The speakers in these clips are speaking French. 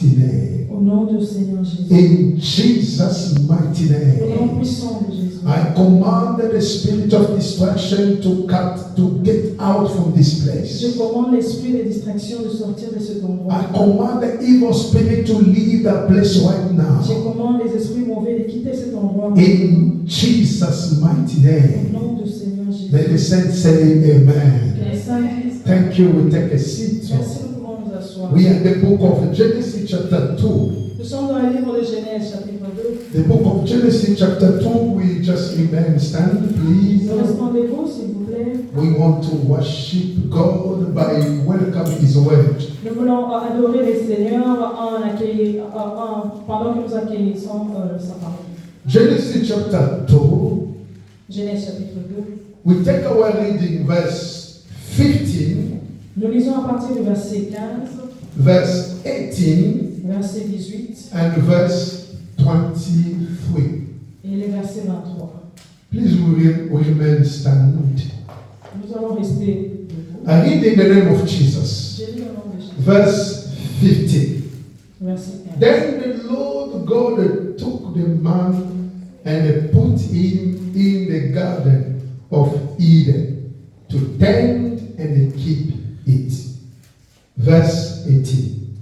mighty name. Au nom du Seigneur Jésus. In Jesus' mighty Au nom name. puissant de Jésus. I command the spirit of distraction to get out from this Je place. commande l'esprit de distraction de sortir de cet endroit. I command the evil spirit to leave that place right now. Je commande les esprits mauvais de quitter cet endroit. In Jesus' mighty Au name. nom du Seigneur Jésus. May the saints say amen. Que les saints disent, Thank you. We take a seat. merci, nous pouvons nous asseoir. We are in the book of Genesis chapter 2. Nous sommes dans le livre de Genèse, chapitre 2. The book of Genesis chapter 2. We just remain stand, please. Restons debout, s'il vous plaît. We want to worship God by welcoming His word. Nous voulons adorer le Seigneur pendant que nous accueillissons sa parole. Genesis chapter 2. Genèse chapitre 2. We take our reading verse 15, Nous lisons à partir du verset 15, verse 18, verset 18 and verse 23. et le verset 23. Please remain stand. Nous allons rester debout. I read in the name of Jesus. J'ai lu au nom de Jésus. Verse 15. Verset 15. Then the Lord God took the man and put him in the garden of Eden to tend and keep it. Verse 18.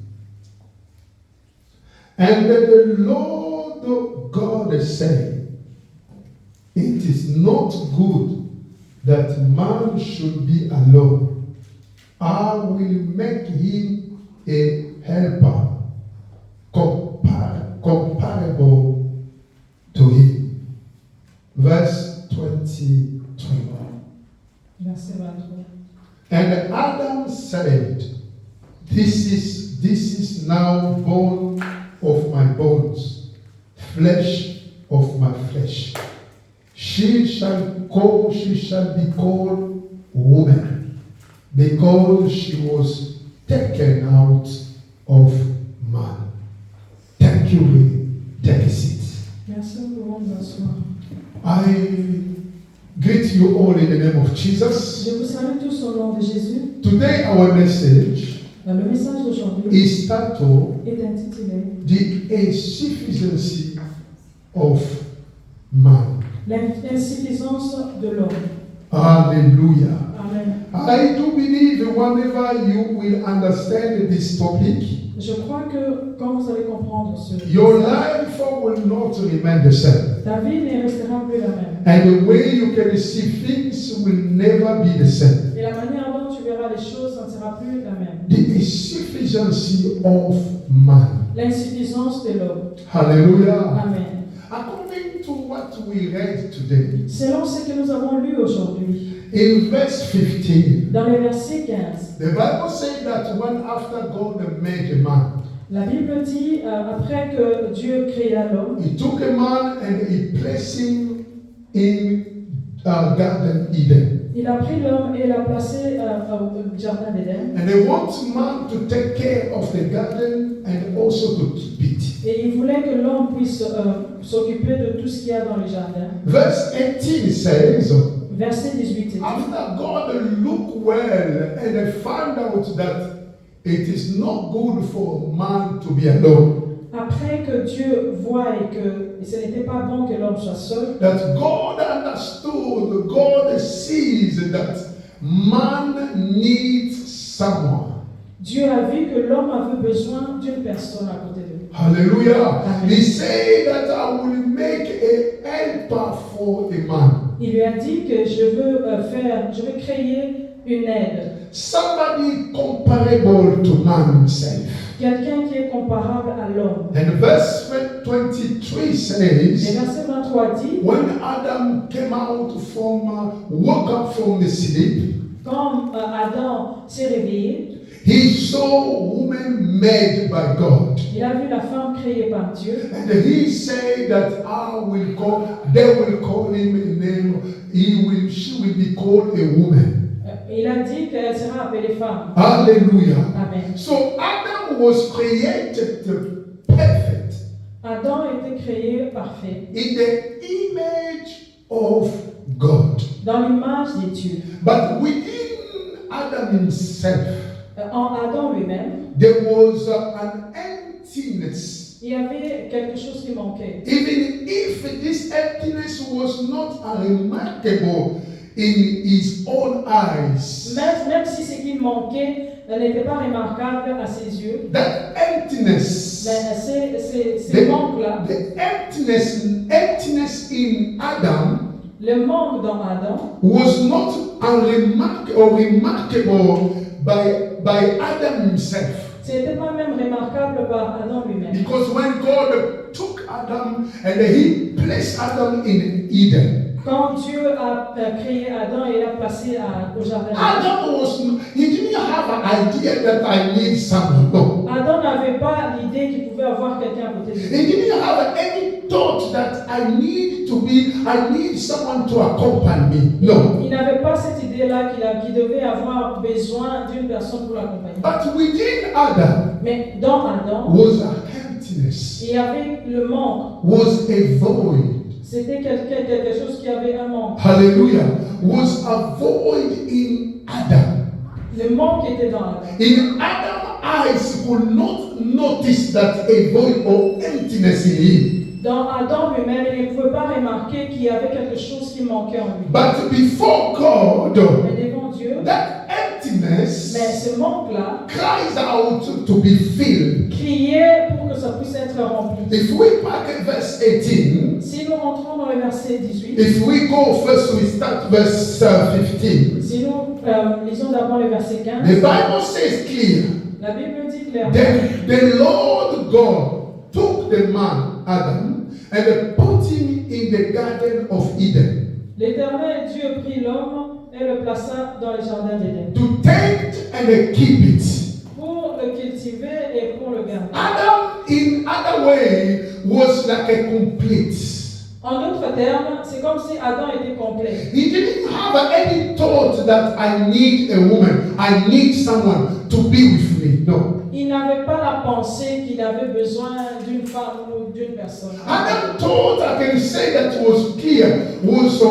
And the Lord God said, it is not good that man should be alone. I will make him a helper comparable to him. Verse 23. Verset 23. And Adam said, This is now bone of my bones, flesh of my flesh. She shall be called woman, because she was taken out of man. Thank you. Take a seat. Merci, nous pouvons nous asseoir. I greet you all in the name of Jesus. Je vous salue tous au nom de Jésus. Today our message Le message d'aujourd'hui is titled est intitulé The Insufficiency of Man. L'insuffisance de l'homme. Hallelujah. Amen. I do believe whenever you will understand this topic, Je crois que quand vous allez comprendre your life will not remain the same. ta vie ne restera plus la même. And the way you can see things will never be the same. Et la manière dont tu verras les choses ne sera plus la même. The insufficiency of man. L'insuffisance de l'homme. Hallelujah. Amen. According to what we read today, Selon ce que nous avons lu aujourd'hui, in verse 15, dans le verset 15, the Bible says that when after God made a man, la Bible dit, après que Dieu créa l'homme, He took a man and He placed him in Garden Eden. il a pris l'homme et l'a placé au jardin d'Éden. And He wants man to take care of the garden and also to keep it. Et il voulait que l'homme puisse s'occuper de tout ce qu'il y a dans le jardin. Verse 18 says, Verset 18 dit, after God looked well and found out that it is not good for man to be alone, après que Dieu voit et que ce n'était pas bon que l'homme soit seul, that God understood, God sees that man needs someone. Dieu a vu que l'homme avait besoin d'une personne à côté de lui. Hallelujah. Amen. He said that I will make a helper for a man. Il lui a dit que je vais créer une aide. Somebody comparable to man himself. Quelqu'un qui est comparable à l'homme. And verse 23 Et says, verset 23 dit, when Adam woke up from the sleep, quand Adam s'est réveillé, he saw a woman made by God. il a vu la femme créée par Dieu. And he said that they will call him a name, she will be called a woman. Il a dit qu'elle sera appelée femme. Hallelujah. Amen. So Adam was created perfect Adam a été créé parfait in the image of God. dans l'image de Dieu. But within Adam himself, En Adam lui-même, there was an empty emptiness. Il y avait quelque chose qui manquait. Even if this emptiness was not unremarkable in his own eyes, Même si ce qui manquait n'était pas remarquable à ses yeux, that emptiness, mais ces manques-là, the emptiness in Adam le manque dans Adam, was not unremarkable or remarkable by Adam himself. ce n'était pas même remarquable par Adam lui-même. Because when God took Adam and he placed Adam in Eden, Quand Dieu a créé Adam et l'a placé au jardin, Adam he didn't have an idea that I need someone. No. Adam n'avait pas l'idée qu'il pouvait avoir quelqu'un à côté de lui. He didn't have any thought that I need someone to accompany me. No. Il n'avait pas cette idée-là qu'il devait avoir besoin d'une personne pour l'accompagner. But within Adam Mais dans Adam, was a emptiness, il y avait le manque. was a void. C'était quelque chose qui avait un manque. Hallelujah. Was a void in Adam. Le manque était dans Adam. In Adam's eyes could not notice that a void or emptiness in him. Dans Adam lui-même, il ne pouvait pas remarquer qu'il y avait quelque chose qui manquait en lui. But before God, Mais devant Dieu, that emptiness mais ce manque-là cries out to be filled. criait pour que ça puisse être rempli. If we back at verse 18, Si nous rentrons dans le verset 18, if we go first, we start verse 15. si nous lisons d'abord le verset 15, The Bible says clear. la Bible dit clairement, Then the Lord God took the man, Adam, and put him in the Garden of Eden l'Éternel Dieu prit l'homme et le plaça dans le jardin d'Éden to tend and keep it. pour le cultiver et pour le garder. Adam, in other way, was like a complete. En d'autres termes, c'est comme si Adam était complet. He didn't have any thought that I need a woman, I need someone to be with me. No. Il n'avait pas la pensée qu'il avait besoin d'une femme ou d'une personne. Adam thought, I can say that was clear, was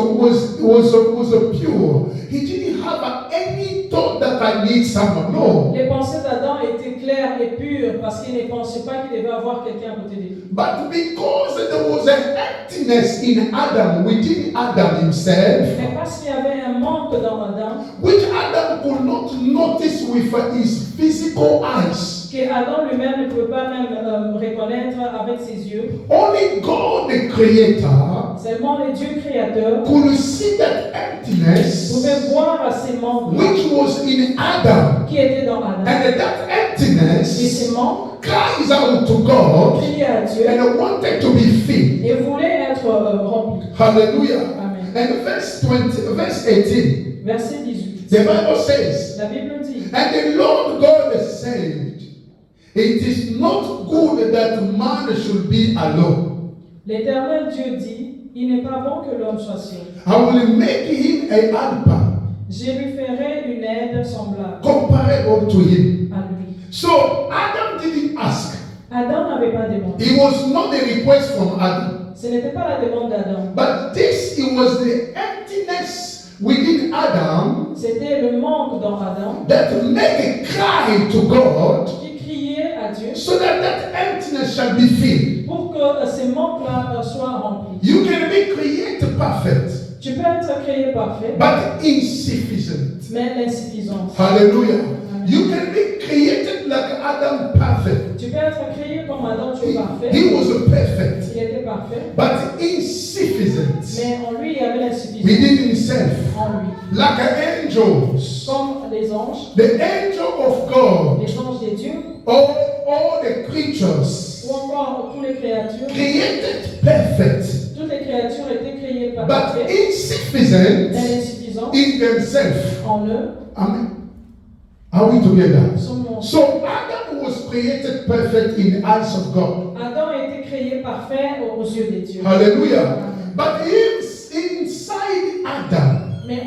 pure. He didn't have any thought that I need someone. No. Les pensées d'Adam étaient claires et pures parce qu'il ne pensait pas qu'il devait avoir quelqu'un à côté de lui. But because there was an emptiness in Adam, within Adam himself, Mais parce qu'il y avait un manque dans Adam, which Adam could not notice with his physical eyes. que Adam lui-même ne pouvait pas même reconnaître avec ses yeux, Only God, the Creator, seulement le Dieu créateur could see that emptiness pouvait voir ces manques which was in Adam. qui étaient dans Adam. And that Et emptiness ces manques cries out to God criaient à Dieu and wanted to be filled. et voulaient être remplis. Hallelujah. Amen. And verse 18, Verset 18. the Bible says, La Bible dit, and the Lord God said, it is not good that man should be alone. l'Éternel Dieu dit, il n'est pas bon que l'homme soit seul. I will make him a helper Je lui ferai une aide semblable comparable to him. à lui. So Adam didn't ask. Adam n'avait pas demandé. It was not a request from Adam. Ce n'était pas la demande d'Adam. But this, it was the emptiness within Adam C'était le manque dans Adam that make a cry to God qui criait à Dieu so that emptiness shall be filled. pour que ces manques-là soient remplis. You can be created perfect, Tu peux être créé parfait, but insufficient. mais l'insuffisance. Hallelujah. You can be created like Adam perfect. Tu peux être créé comme Adam, tu es parfait. He was perfect, Il était parfait, but insufficient mais en lui, il y avait l'insuffisance. within himself. En lui. Like angels. Comme les anges, The angel of God, les anges des dieux, all the creatures ou encore toutes les créatures, created perfect, toutes les créatures étaient créées par but Dieu, insufficient mais l'insuffisance in themselves. en eux. Amen. Are we together? Sont So Adam was created perfect in the eyes of God. Adam a été créé parfait aux yeux des dieux. Hallelujah. But inside Adam Mais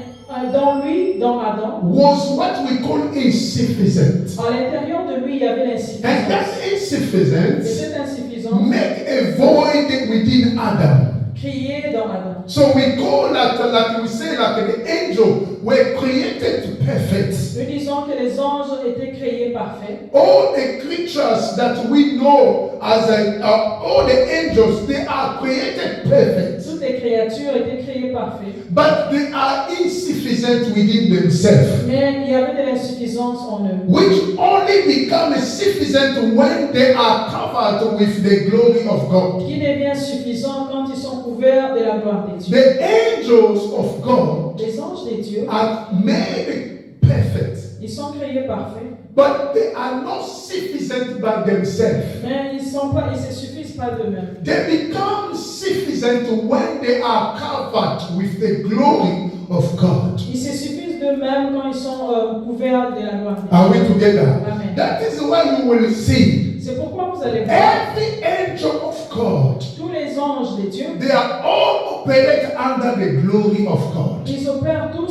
dans lui, dans Adam, was what we call insufficient. à l'intérieur de lui, il y avait And l'insuffisance. that Et insufficiency cette insuffisance make a void within Adam. criait dans Adam. So we go like we say, like the angel were created perfect. Nous disons disant que les anges étaient créés parfaits. All the creatures that we know as all the angels, they are created perfect. Toutes les créatures étaient créées parfaites. But they are insufficient within themselves, Mais il y avait de l'insuffisance en eux. which only become sufficient when they are covered with the glory of God. Qui devient suffisant quand ils sont couverts de la gloire de Dieu. The angels of God Les anges de Dieu, are made perfect, ils sont créés parfaits, but they are not sufficient by themselves. mais ils se suffisent pas d'eux-mêmes. They become sufficient when they are covered with the glory of God. Ils se suffisent d'eux-mêmes quand ils sont couverts de la gloire de Dieu. Are we together? Amen. That is why you will see C'est pourquoi vous allez voir every angel of God, tous les anges de Dieu, they are all operate under the glory of God. ils opèrent tous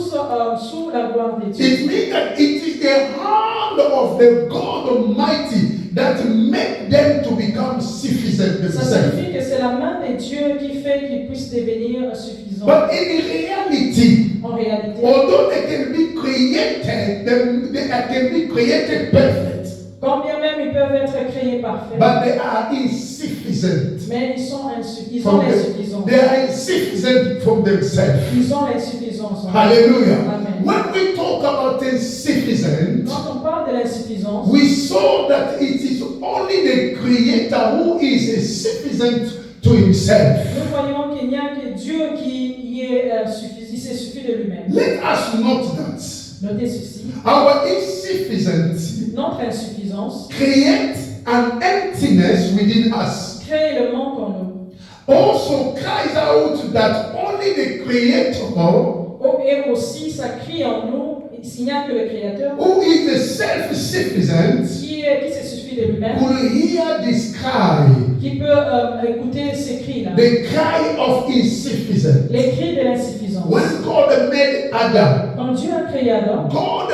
sous la gloire de Dieu. It means that it is the hand of the God Almighty that make them to become sufficient Ça themselves. signifie que c'est la main de Dieu qui fait qu'ils puissent devenir suffisants. But in reality, En réalité, although they can be created, they can be created perfect, quand bien même ils peuvent être créés parfaits, but they are insufficient. mais ils ont l'insuffisance. They are insufficient from themselves. Ils ont l'insuffisance. Hallelujah. Amen. When we talk about insufficient, Quand on parle de l'insuffisance, we saw that it is only the Creator who is sufficient to himself. nous voyons qu'il n'y a que Dieu qui est suffisant, il se suffit de lui-même. Let us note that Notez ceci, our insufficiency notre insuffisance creates an emptiness within us. crée le manque en nous. Also cries out that only the Creator, Et aussi, ça crie en nous, il signale que le Créateur, who is self-sufficient, qui se suffit de lui-même, will hear this cry, qui peut écouter ces cris-là, the cry of insufficiency. les cris de l'insuffisance. When God made Adam, Quand Dieu a créé Adam, God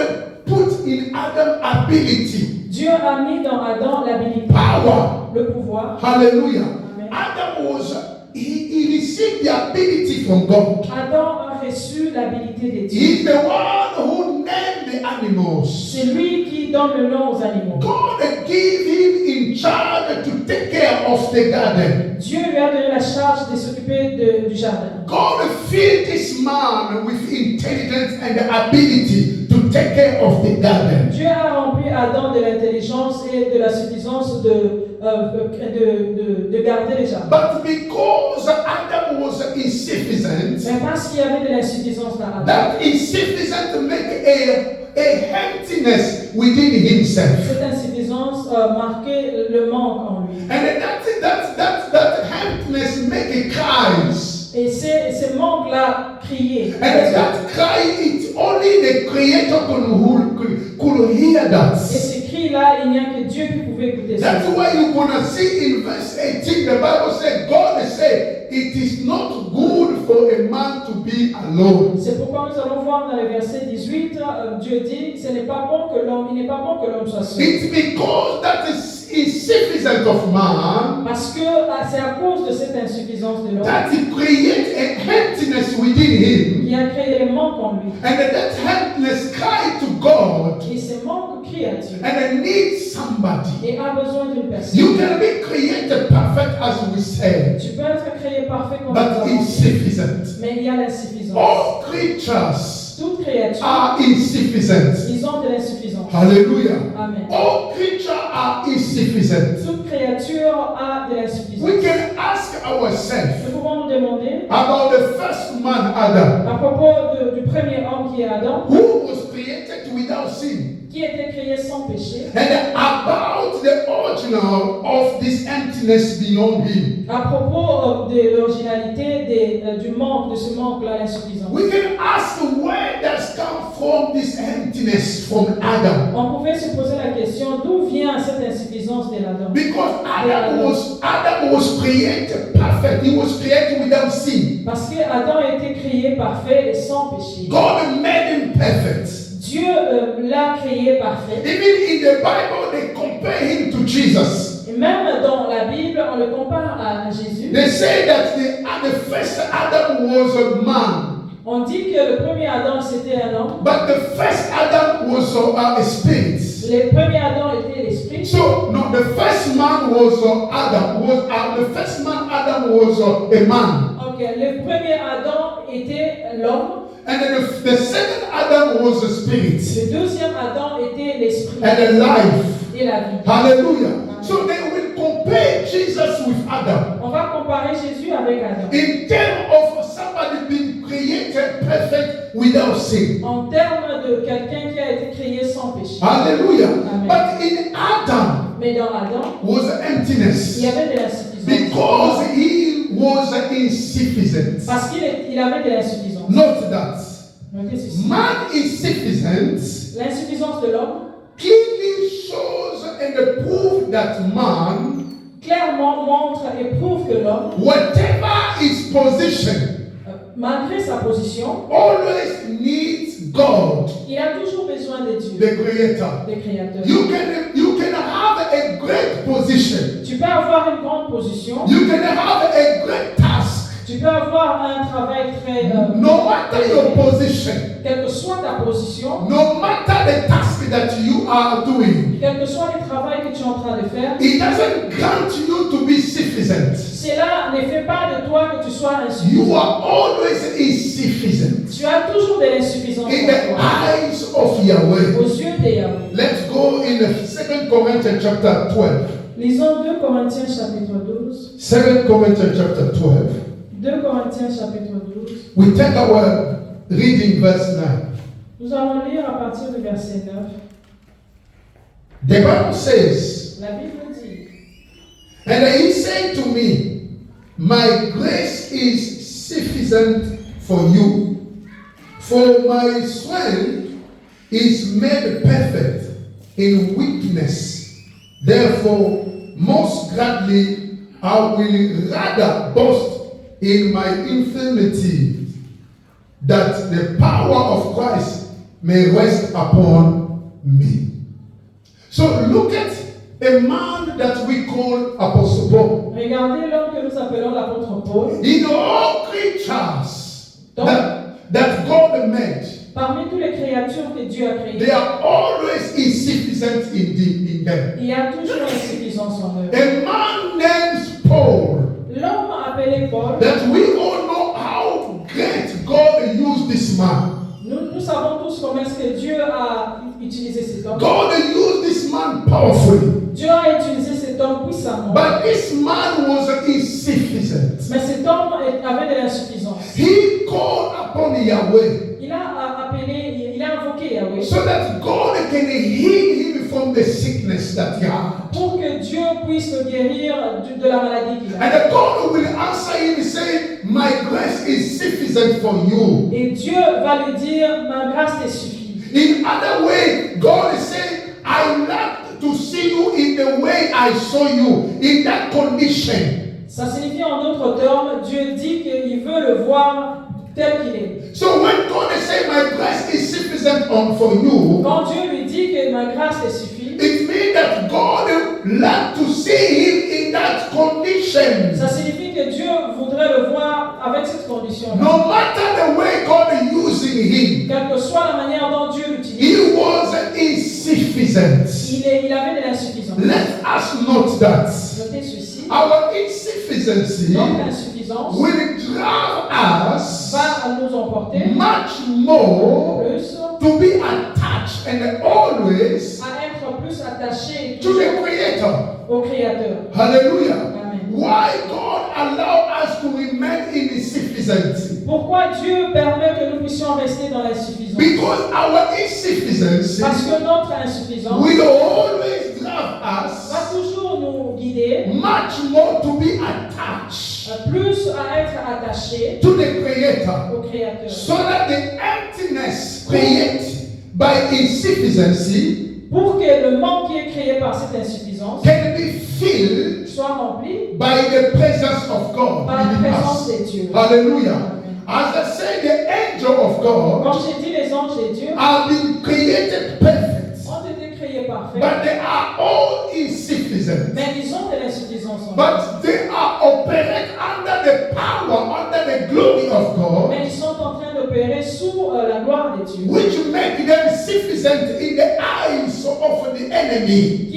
put in Adam ability, Dieu a mis dans Adam l'habilité, power. le pouvoir. Hallelujah. Amen. Adam was, he received the ability from God. Adam a reçu l'habilité de Dieu. He's the one who named the animals. C'est lui qui donne le nom aux animaux. God gave him in charge to take care of the garden. Dieu lui a donné la charge de s'occuper du jardin. God filled this man with intelligence and the ability to take care of the garden. Dieu a rempli Adam de l'intelligence et de la suffisance de garder les jardins. But because Adam was insufficient, Mais parce qu'il y avait de l'insuffisance dans Adam, that insufficient make a emptiness within himself. cette insuffisance marquait le manque en lui. And that emptiness make a cries. Et ces manques-là criaient. And that cry, it's only the Creator could hear Et that. ces cris-là, il n'y a que Dieu qui pouvait écouter ça. That's why you're gonna see in verse 18, the Bible said, God said, it is not good for a man to be alone. C'est pourquoi nous allons voir dans le verset 18, Dieu dit, il n'est pas bon que l'homme soit seul. It's because that is insufficient of man Parce que c'est à cause de cette insuffisance de l'homme that he creates an emptiness within him, qui a créé le manque en lui. and that emptiness cry to God Et ce manque crie à Dieu and needs somebody. et a besoin d'une personne. You can be created perfect as we said, Tu peux être créé parfait comme but nous avons dit, insufficient. mais il y a l'insuffisance. All creatures Toute créature, are insufficient. ils ont de l'insuffisance. Hallelujah. Amen. All creatures are insufficient. Toute créature a de l'insuffisance. We can ask ourselves Nous pouvons nous demander about the first man, Adam, à propos du premier homme qui est Adam, who was created without sin, qui était créé sans péché, and about the original of this emptiness beyond him. à propos de l'originalité du manque, de ce manque-là, l'insuffisance. We can ask where does come from this emptiness from Adam, On pouvait se poser la question d'où vient cette insuffisance de l'Adam. because Adam was created perfect. He was created without sin. Parce que Adam a été créé parfait et sans péché. God made him perfect. Dieu l'a créé parfait. Even in the Bible, they compare him to Jesus. Et même dans la Bible, on le compare à Jésus. They say that the first Adam was a man. On dit que le premier Adam c'était un homme. but the first Adam was a spirit. Le premier Adam était l'esprit. So no, the first man was Adam. The first man Adam was a man, Ok, le premier Adam était l'homme. and then the second Adam was a spirit Le deuxième Adam était l'esprit and a life. et la vie. Hallelujah. So they will compare Jesus with Adam On va comparer Jésus avec Adam. in terms of somebody being created perfect without sin. En termes de quelqu'un qui a été créé sans péché. Hallelujah. Amen. But in Adam Mais dans Adam, was emptiness il y avait de l'insuffisance. because he was insufficient. Parce qu'il avait de l'insuffisance. Note that Notez ceci. man insufficient L'insuffisance de l'homme clearly shows and proves that man, clairement montre et prouve que l'homme, whatever his position, malgré sa position, always needs God, il a toujours besoin de Dieu, the Creator. le Créateur. You can have a great position. Tu peux avoir une grande position, You can have a great task. tu peux avoir un travail très... No matter your position, quelle que soit ta position, no matter the task that you are doing, quel que soit le travail que tu es en train de faire, it doesn't grant you to be sufficient. cela ne fait pas de toi que tu sois You insuffisant. are always insufficient Tu as toujours de l'insuffisance in en the toi, eyes of Yahweh. aux yeux de Yahweh. Let's go in 2 Corinthians chapter 12. Lisons 2 Corinthiens chapitre 12. 2 Corinthians chapter 12. 2 Corinthiens chapitre 12. We take our reading verse 9. Nous allons lire à partir du verset 9. The Bible says, La Bible dit, and he said to me, my grace is sufficient for you, for my strength is made perfect in weakness. Therefore, most gladly I will rather boast in my infirmity, that the power of Christ may rest upon me. So look at a man that we call Apostle Paul. regardez l'homme que nous appelons l'apôtre Paul. In all creatures that God made, Parmi toutes les créatures que Dieu a créées, they are always insufficient in them. il y a toujours l'insuffisance en eux. A man named Paul, L'homme appelé Paul, that we all know how great God used this man. nous savons tous comment est-ce que Dieu a utilisé cet homme. God used this man powerfully. Dieu a utilisé cet homme puissamment. But this man was insufficient. Mais cet homme avait de l'insuffisance. He called upon Yahweh Il a appelé, il a invoqué Yahweh so that God can heal him from the sickness that he had. pour que Dieu puisse le guérir de la maladie qu'il a. And God will answer him saying, my grace is sufficient for you. Et Dieu va lui dire, ma grâce te suffit. In other way, God is saying, I like to see you in the way I saw you, in that condition. Ça signifie en d'autres termes, Dieu dit qu'il veut le voir tel qu'il est. So when God is saying, my grace is sufficient for you, Quand Dieu lui dit que ma grâce te suffit, it means that God like to see him in that condition. ça signifie que Dieu voudrait le voir avec cette condition-là. No matter the way God is using him, Quelle que soit la manière dont Dieu l'utilise, he was insufficient. il avait de l'insuffisance. Let us note that Notez ceci. our insufficiency Donc l'insuffisance will drive us va nous emporter much more plus to be attached and always à être plus attaché to the Creator. au Créateur. Hallelujah. Amen. Why God allow us to remain in insufficiency? Pourquoi Dieu permet que nous puissions rester dans l'insuffisance? Because our insufficiency Parce que notre insuffisance will always drive va us toujours nous guider much more to be attached plus à être attaché to the Creator, au Créateur. so that the emptiness created by insufficiency Pour que le manque qui est créé par cette insuffisance can be filled soit rempli by the presence of God par la within présence us. de Dieu. Hallelujah. Amen. As I say, the angel of God Comme j'ai dit, les anges de Dieu have been created perfect, ont été créés parfaits, but they are all insufficient. mais ils ont de l'insuffisance en eux. But they are operate under the power, under the glory of God, mais ils sont en train d'opérer sous la gloire de Dieu, which make them sufficient in the eyes of the enemy.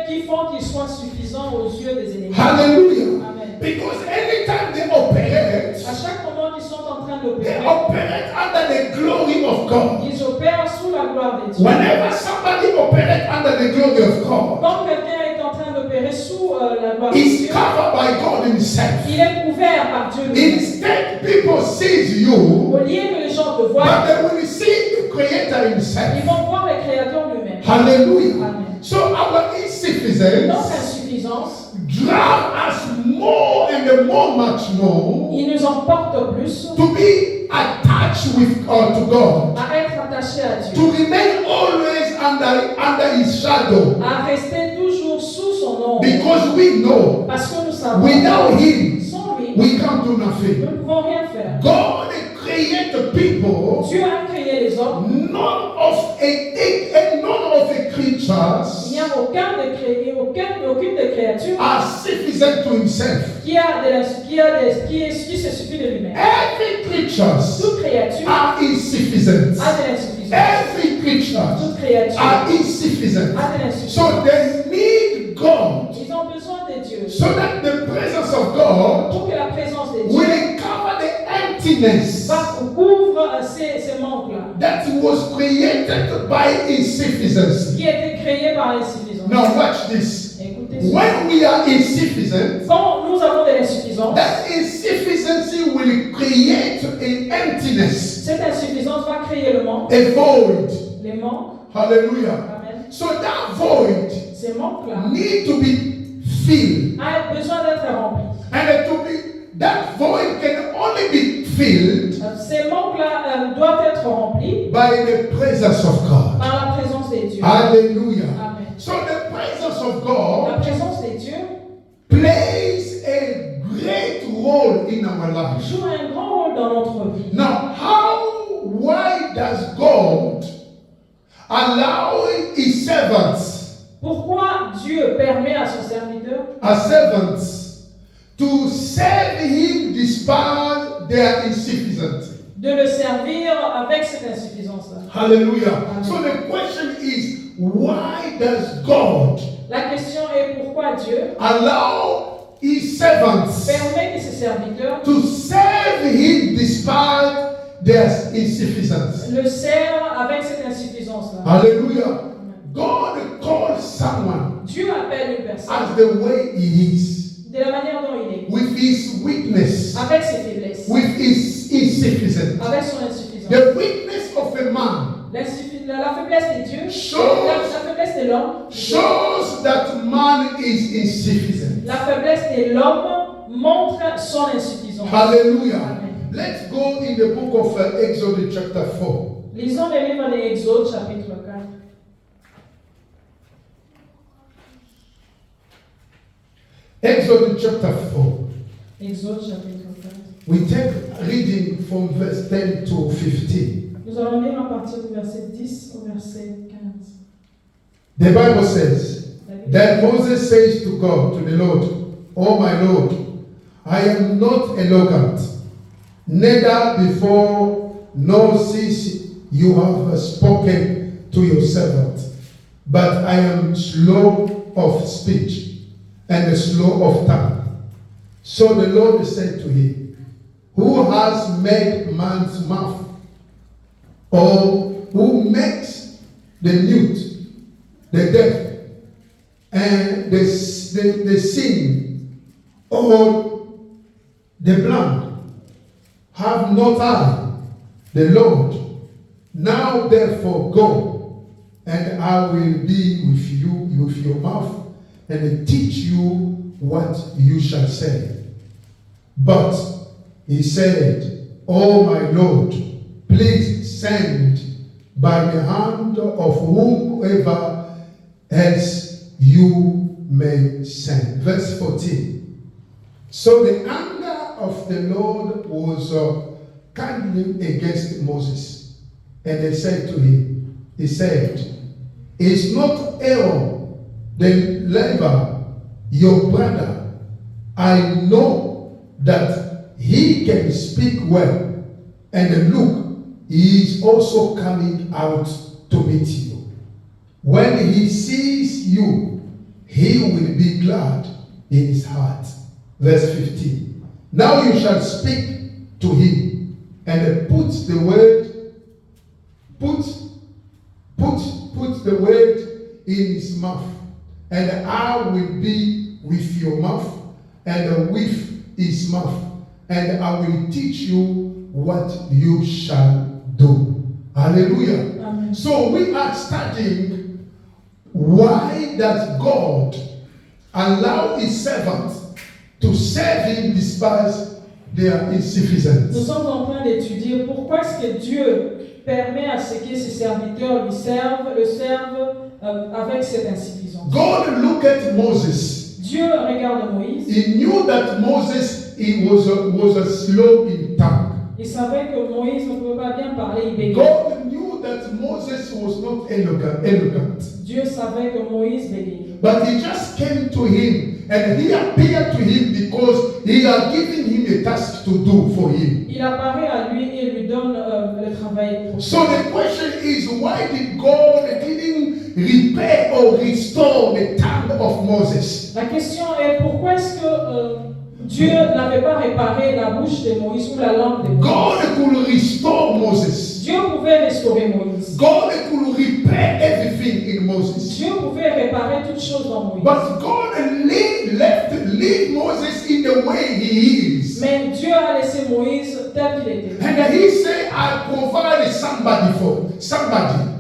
qui font qu'ils soient suffisants aux yeux des ennemis. Hallelujah. Amen. Because anytime they operate, À chaque moment qu'ils sont en train they d'opérer, operate under the glory of God. ils opèrent sous la gloire de Dieu. Whenever somebody operates under the glory of God, Quand quelqu'un est en train d'opérer sous la gloire de he's Dieu, covered by God himself. il est couvert par Dieu lui-même. Instead, people see you, Au lieu que les gens te but voient, they will see the Creator ils himself. vont voir le Créateur lui-même. Hallelujah. Amen. So our Notre insufficiency insuffisance, drive us more and much more il nous emporte plus to be attached to God, à être attachés à Dieu, to remain always under His shadow, à rester toujours sous son ombre. because we know Parce que nous savons, without Him sans lui, we can't do nous nothing. ne pouvons rien faire. God created people, Dieu a créé les hommes. none of the creatures Il n'y a aucune des créatures are sufficient to Himself. qui se suffit de lui-même. Every creatures Toute créature are insufficient. a de l'insuffisance. Every creature Toute créature are insufficient. a de l'insuffisance. So they need God, Ils ont besoin de Dieu so that the presence of God pour que la présence de Dieu will cover the emptiness couvre ces manques-là that was created by insufficiency. qui étaient créés par l'insuffisance. Now watch this. Écoutez ça. When we are insufficient, Quand nous avons de l'insuffisance, that insufficiency will create an emptiness, cette insuffisance va créer le manque, a void. les manques. Hallelujah. Amen. So that void Ces manques-là need to be filled. a besoin d'être remplis. That void can only be filled Ces manques-là doivent être remplis by the presence of God. par la présence de Dieu. Hallelujah. Amen. So the presence of La God présence de Dieu plays a great role in our life. joue un grand rôle dans notre vie. Now, why does God allow His servants, Pourquoi Dieu permet à son serviteur to serve Him despite their insufficiency? de le servir avec cette insuffisance-là? Hallelujah. Amen. So the question is, why does God La question est pourquoi Dieu allow His servants permet que ses serviteurs to serve Him despite their insufficiency? le servent avec cette insuffisance-là? Hallelujah. God calls someone Dieu appelle une personne as the way He is, de la manière dont il est, with His weakness, avec ses faiblesses, with His insufficiency. avec son insuffisance. The weakness of a man La faiblesse de Dieu, Shows- la faiblesse de l'homme, shows that man is insufficient. la faiblesse de l'homme montre son insuffisance. Hallelujah. Amen. Let's go in the book of Exodus chapter 4. Lisons le livre de Exode, chapitre 4. Exodus chapter 4. Exode, chapitre 4. We take reading from verse 10 to 15. Nous allons lire à partir du verset 10 au verset 15. The Bible says, La Bible Then Moses says to God, to the Lord, Oh my Lord, I am not arrogant, neither before nor since you have spoken to your servant, but I am slow of speech and slow of tongue. So the Lord said to him, Who has made man's mouth? Or who makes the mute, the deaf, and the seeing, or the blind? Have not I, the Lord? Now therefore go, and I will be with you with your mouth, and teach you what you shall say. But he said, Oh my Lord, please send by the hand of whomever else you may send. Verse 14. So the anger of the Lord was kindling against Moses. And they said to him, he said, Is not Aaron the Levi your brother? I know that he can speak well. And look, he is also coming out to meet you. When he sees you, he will be glad in his heart. Verse 15. Now you shall speak to him and put the word in his mouth, and I will be with your mouth and with his mouth, and I will teach you what you shall do. Hallelujah. Amen. So we are studying why does God allow his servants to serve him despite their Nous insufficiency. sommes en train d'étudier pourquoi est-ce que Dieu permet à ce que ses serviteurs le servent avec cette insuffisance. God looked at Moses. Dieu regarde Moïse. He knew that Moses was a slow in tongue. Il savait que Moïse ne pouvait pas bien parler, il bégayait. God knew that Moses was not eloquent. Dieu savait que Moïse bégayait. But he just came to him and he appeared to him because he had given him a task to do for him. Il apparaît à lui et lui donne le travail. So the question is, why did God didn't repair or restore the tongue of Moses? La question est pourquoi est-ce que Dieu n'avait pas réparé la bouche de Moïse ou la langue de Moïse? God could restore Moses. Dieu pouvait restaurer Moïse. God could repair everything in Moses. Dieu pouvait réparer toutes choses dans Moïse. But God leave Moses in the way he is. Mais Dieu a laissé Moïse tel qu'il était. And he said, I provide somebody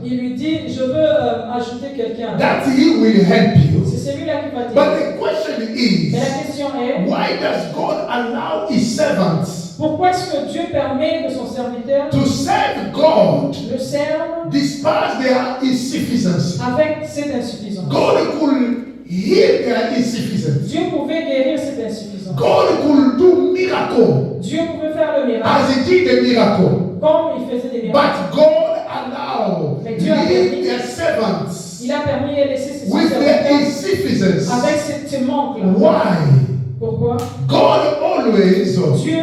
Il lui dit, je veux ajouter quelqu'un. that he will help you. C'est celui-là qui va t'aider. But the question is, Mais la question est, why does God allow his servants pourquoi est-ce que Dieu permet que son serviteur to serve God le serve despite their insufficiency? avec cette insuffisance? God could heal their insufficiency. Dieu pouvait guérir cette insuffisance. God could do miracle Dieu pouvait faire le miracle as he did the miracle. comme il faisait des miracles. But God allowed Mais Dieu a leave permis. their servants Il a permis de laisser ses with their serviteurs insufficiency. avec ce manque-là. Why? Pourquoi? God always Dieu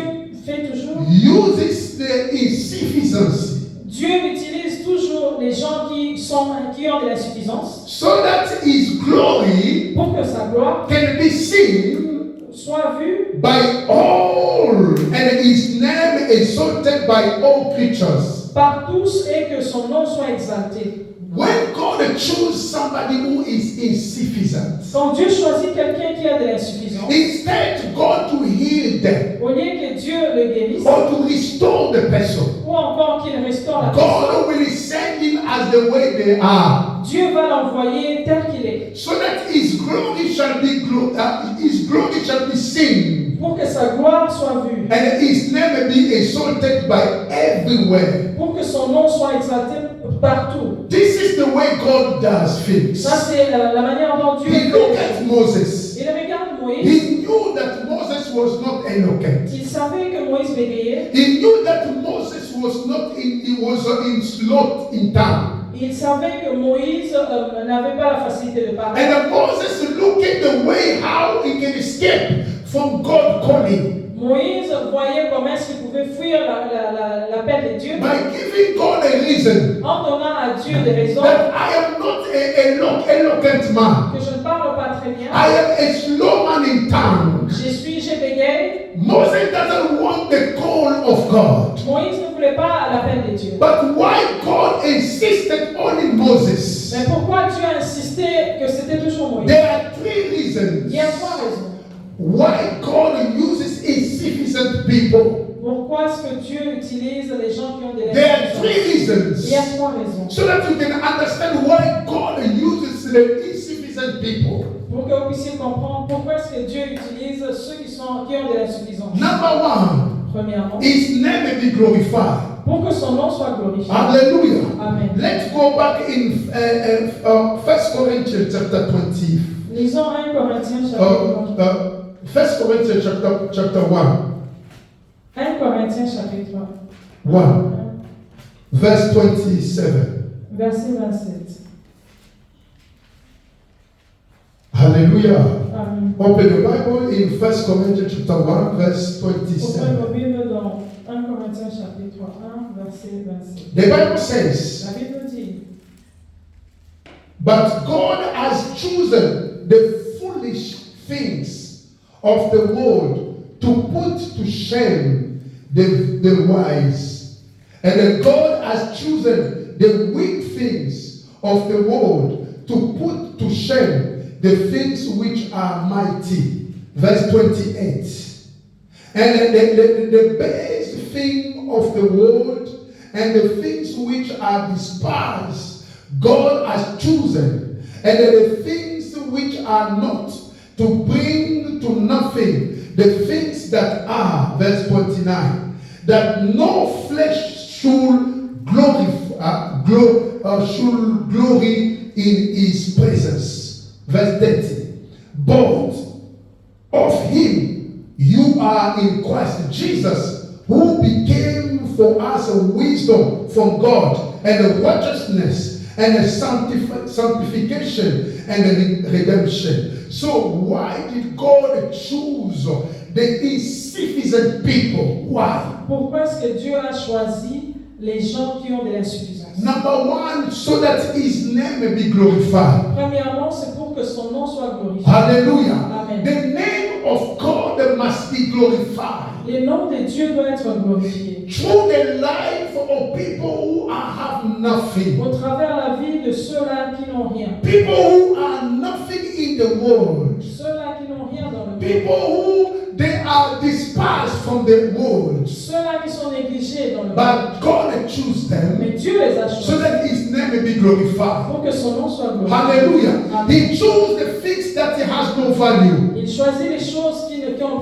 fait toujours. uses the insufficiency Dieu utilise toujours les gens qui ont de l'insuffisance so that his glory pour que sa gloire can be seen soit vue by all and his name exalted by all creatures. par tous et que son nom soit exalté. When God chooses somebody who is insufficient, Quand Dieu choisit quelqu'un qui a de l'insuffisance, instead God to heal them au lieu que Dieu le guérisse or to restore the person, ou encore qu'il restaure la personne, God will send him as the way they are, Dieu va l'envoyer tel qu'il est so that his glory shall be seen pour que sa gloire soit vue, and his name be exalted by everywhere. pour que son nom soit exalté partout. This is the way God does things. Ça, c'est la manière dont Dieu He looked fait. at Moses. Il regarde Moïse. He knew that Moses was not eloquent. Il savait que Moïse bégayait. He knew that Moses was in sloth in tongue. Il savait que Moïse n'avait pas la facilité de parler. And Moses looked at the way how he can escape from God calling Moïse voyait comment est-ce qu'il pouvait fuir l'appel de Dieu by giving God a reason en donnant à Dieu des raisons that I am not a eloquent man. que je ne parle pas très bien. I am a slow man in tongue. Je bégaye. Moses doesn't want the call of God. Moïse ne voulait pas l'appel de Dieu. But why God insisted on in Moses? Mais pourquoi Dieu a insisté que c'était toujours Moïse? There are three reasons Il y a trois raisons. why God uses insufficient people. Pourquoi est-ce que Dieu utilise les gens qui ont des There are insuffisance? three Il y a reasons trois raisons. so that you can understand why God uses the insufficient people. Pour que vous puissiez comprendre pourquoi est-ce que Dieu utilise ceux qui ont de l'insuffisance. Number one, Premièrement, His name may be glorified. pour que son nom soit glorifié. Hallelujah. Amen. Let's go back in 1 Corinthians chapter 20. Lisons 1 Corinthiens chapitre 1 Corinthians chapter 1. 1 Corinthiens chapitre 1. Verse 27. verset 27. Hallelujah. Amen. Open the Bible in 1 Corinthians chapter 1, verse Ouvrez 27. vos Bibles dans 1 Corinthiens chapitre 1, verset 27. The Bible says, La Bible dit, but God has chosen the foolish things of the world to put to shame the wise. And that God has chosen the weak things of the world to put to shame the things which are mighty. Verse 28. And the base thing of the world and the things which are despised, God has chosen, and the things which are not, to bring to nothing the things that are, verse 29, that no flesh should should glory in his presence. Verse 30. But of him you are in Christ Jesus, who became for us a wisdom from God, and a righteousness, and a sanctification, and a redemption. So why did God choose the insufficient people? Why? pourquoi est-ce que Dieu a choisi les gens qui ont de l'insuffisance? Number one, so that his name may be glorified. Premièrement, c'est pour que son nom soit glorifié. Hallelujah. Amen. The name of God must be glorified. Le nom de Dieu doit être glorifié. Through the life of people who have nothing. Au travers la vie de ceux-là qui n'ont rien. People who are nothing in the world. Ceux-là qui n'ont rien dans le monde. People who they are despised from the world. Ceux-là qui sont négligés dans le monde. But God chose them Mais Dieu les a choisis so that his name may be glorified. pour que son nom soit glorifié. Hallelujah. Amen. He chose the things that has no value. Il choisit les choses qui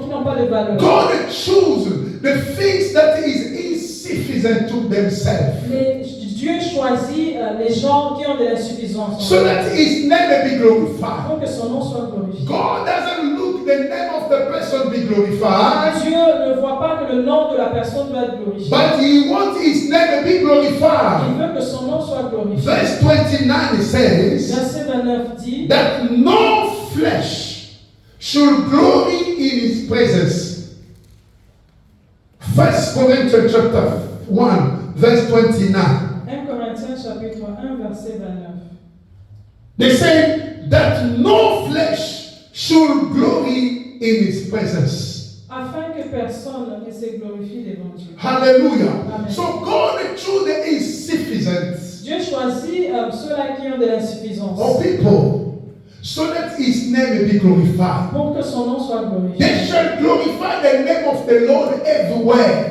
n'ont pas de valeur. God chose the things that is insufficient to themselves. Dieu choisit les gens qui ont de l'insuffisance So that his name may be glorified. pour que son nom soit glorifié. God doesn't look the name of the person be glorified, Dieu ne voit pas que le nom de la personne doit être glorifié. but he wants his name to be Il glorified. veut que son nom soit glorifié. Verse 29 says Verset 29 dit that no flesh should glory in his presence. 1 Corinthians chapter 1 verse 29. 1 Corinthiens chapitre 1 verset 29. They say that no flesh should glory in his presence. Afin que personne ne se glorifie devant Dieu. Hallelujah. Amen. So God chose the insufficient Dieu choisit ceux-là qui ont de l'insuffisance of people so that his name may be glorified. pour que son nom soit glorifié. They shall glorify the name of the Lord everywhere.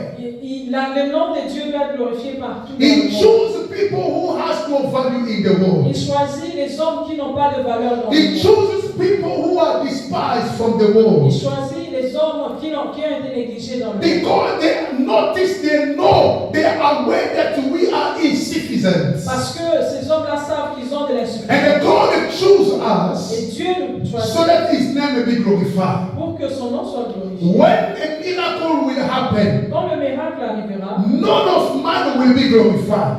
Le nom de Dieu doit être glorifié partout. dans He le monde. chooses people who has no value in the Il world. choisit les hommes qui n'ont pas de valeur dans le He monde. chooses people who are despised from the Il world. choisit les hommes qui ont été négligés dans le monde. Because they notice, they know, they are aware that we are insufficient. Parce que ces hommes-là savent qu'ils ont de l'insuffisance. And God chooses us Et Dieu nous choisit so that his name may be glorified. pour que son nom soit glorifié. When a miracle will happen, Quand le miracle arrivera, none of man will be glorified.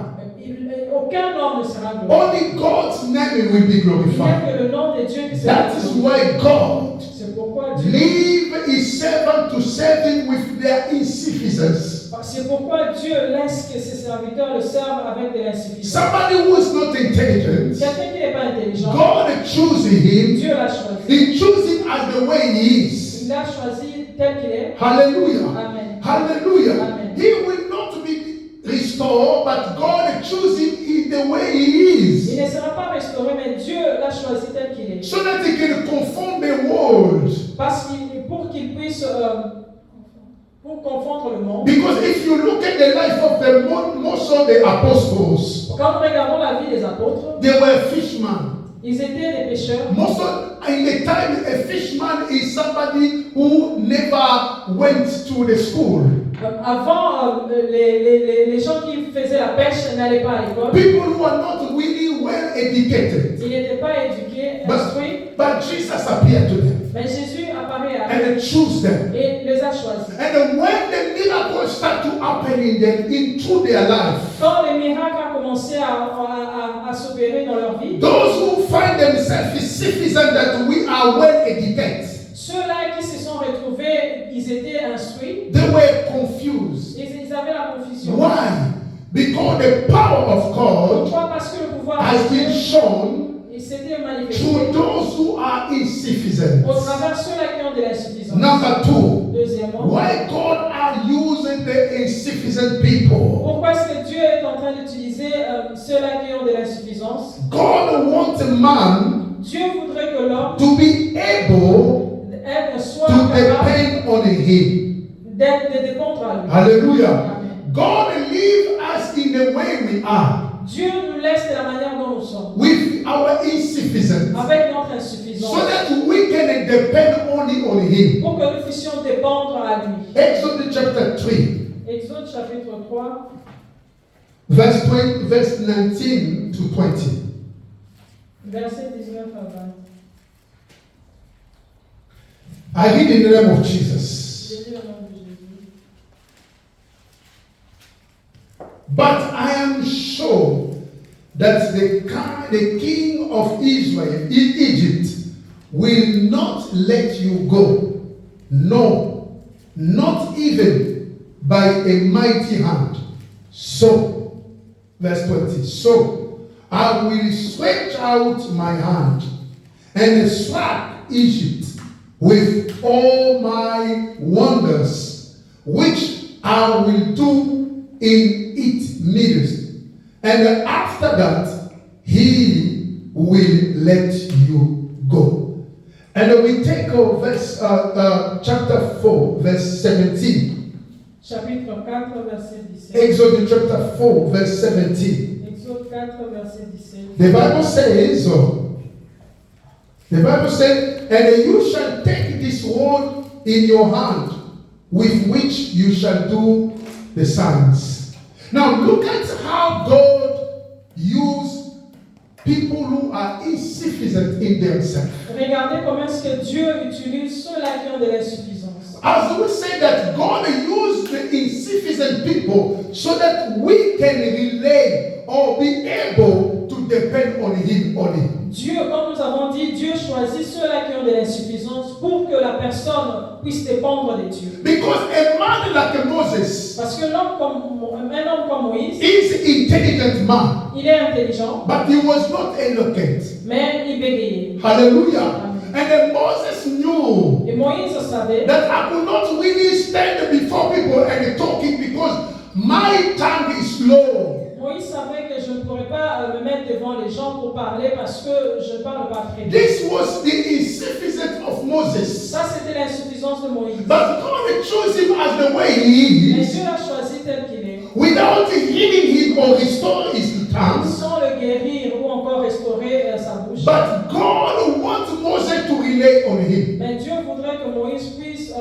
aucun homme ne sera glorifié. Only God's name will be Il n'y a glorified. que le nom de Dieu qui sera That is glorifié. why God C'est pourquoi Dieu leave his servant to serve him with their insufficiency. C'est pourquoi Dieu laisse que ses serviteurs le servent avec de l'insuffisance. Somebody who is not intelligent, Quelqu'un qui n'est pas intelligent, God chooses him. Dieu l'a choisi. He chooses him as the way he is. Il l'a choisi tel qu'il est. Hallelujah. Amen. Hallelujah. Amen. He will not be restored, but God chooses him in the way he is. Il ne sera pas restauré, mais Dieu l'a choisi tel qu'il est. So that he can confront the world. Parce pour qu'il puisse pour confondre le monde. Because if you look at the life of the most of the apostles, Quand nous regardons la vie des apôtres, they were fishermen. ils étaient des pêcheurs. Most of in the time, a fisherman is somebody who never went to the school. Avant, les gens qui faisaient la pêche n'allaient pas à l'école. People who are not really well educated. Ils n'étaient pas éduqués, instruits. But Jesus appeared to them Mais Jésus apparaît à eux and chose them. et les a choisis. And when the miracles start to happen in them, into their life, Quand les miracles ont commencer à s'opérer dans leur vie. Those who find themselves sufficient that we are well educated. Ceux-là qui se sont retrouvés, ils étaient instruits. They were confused. Ils avaient la confusion. Why? Because the power of God Pourquoi? Parce que le pouvoir has de Dieu, been shown il s'était manifesté to those who are insufficient. au travers de ceux-là qui ont de l'insuffisance. Number two, Deuxièmement, why God are using the insufficient people? pourquoi est-ce que Dieu est en train d'utiliser ceux-là qui ont de l'insuffisance? God wants a man Dieu voudrait que l'homme to be able soit to capable depend on him. de dépendre à lui. Hallelujah. Amen. God leave us in the way we are, Dieu nous laisse de la manière dont nous sommes, with our insufficiency, avec notre insuffisance, so that we can depend only on him. pour que nous puissions dépendre à lui. Exodus chapter 3, Exode chapitre 3, verse 19 to 20. verset 19 à 20. I read in the name of Jesus. Je lis au nom de Jésus. But I am sure that the king of Israel, Egypt, will not let you go. No, not even by a mighty hand. So, verse 20. So, I will stretch out my hand and slap Egypt with all my wonders, which I will do in its midst. And after that, he will let you go. And we take chapter 4, verse 17. Chapitre 4, verset 17. Exodus chapter 4, verse 17. Exode 4, verset 17. The Bible says, and you shall take this word in your hand, with which you shall do the signs. Now look at how God used people who are insufficient in themselves. Regardez comment est-ce que Dieu utilise ceux-là qui ont de l'insuffisance. As we say that God used the insufficient people so that we can relate or be able to depend on Him only. Dieu, comme nous avons dit, Dieu choisit ceux-là qui ont de l'insuffisance pour que la personne puisse dépendre de Dieu. Because a man like Moses Parce que un homme comme Moïse, is an intelligent man, il est intelligent, but he was not eloquent. mais il bégayait. Hallelujah. And then Moses knew Et Moïse savait that I could not really stand before people and talking because my tongue is slow. Moïse savait que je ne pourrais pas me mettre devant les gens pour parler parce que je ne parle pas très bien. This was the insufficiency of Moses. Ça, c'était l'insuffisance de Moïse. But God chose him as the way he Mais is, Dieu l'a choisi tel qu'il est, without healing him or restoring his tongue. sans le guérir ou encore restaurer sa bouche. But God wants Moses to rely on him. Mais Dieu voudrait que Moïse puisse